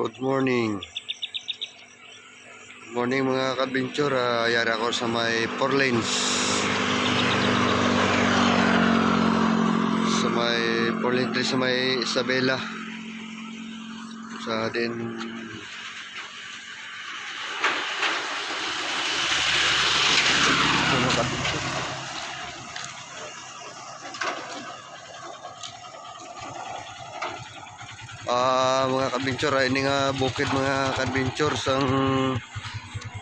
Good morning. Good morning mga ka-adventure. Yari ako sa may 4 lanes. Sa may 4 lanes sa may Isabela. Sa din mga ka-adventure, ini nga bukid mga ka-adventure sang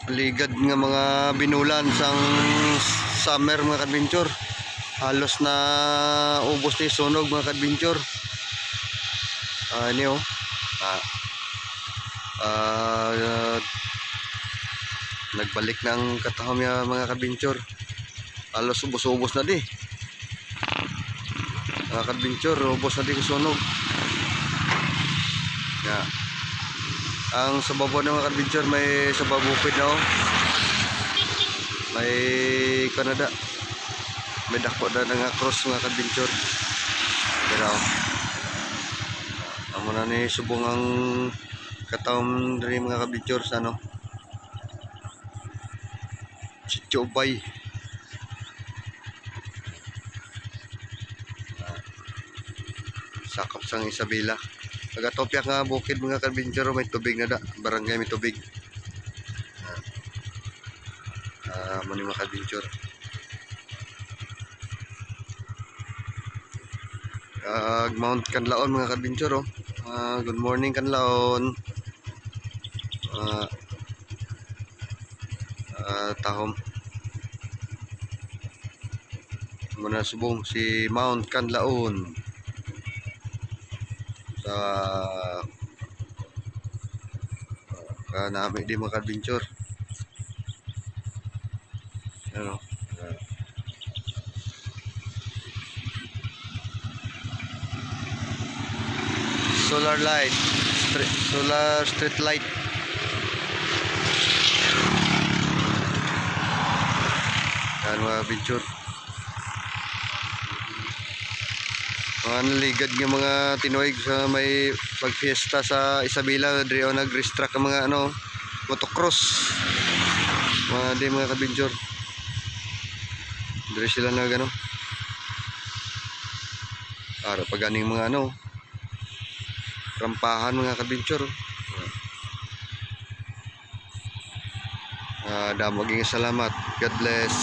ligad nga mga binulan sang summer mga ka-adventure. Halos na ubos ni sunog mga ka-adventure. Ini nagbalik ng katahom mga ka-adventure. Halos ubos-ubos na di mga ka-adventure, ubos na di sunog. Ang sa baba ng mga ka-adventure may sa babukid na may Canada, may dako na nga cross mga ka-adventure. Pero amo na ni subong ang katawm diri mga ka-adventure sa Sitio Ubay. Sakop sang Isabela. Tagatopyak nga bukid mga ka-adventure, may tubig na da, barangay may tubig. Muni mga ka-adventure. Mount Kanlaon mga ka-adventure. Good morning Kanlaon. Tahom muna subong si Mount Kanlaon sa kanami di mga ka-adventure. Solar light, solar street light. Yan mga ka-adventure. Mga naligad ng mga tinuig sa may pagfiesta sa Isabela. Diri o nag-restruct ang mga motocross. Mga ka-adventure. Diri sila na para paganing mga rampahan mga ka-adventure. Damo ging salamat. God bless.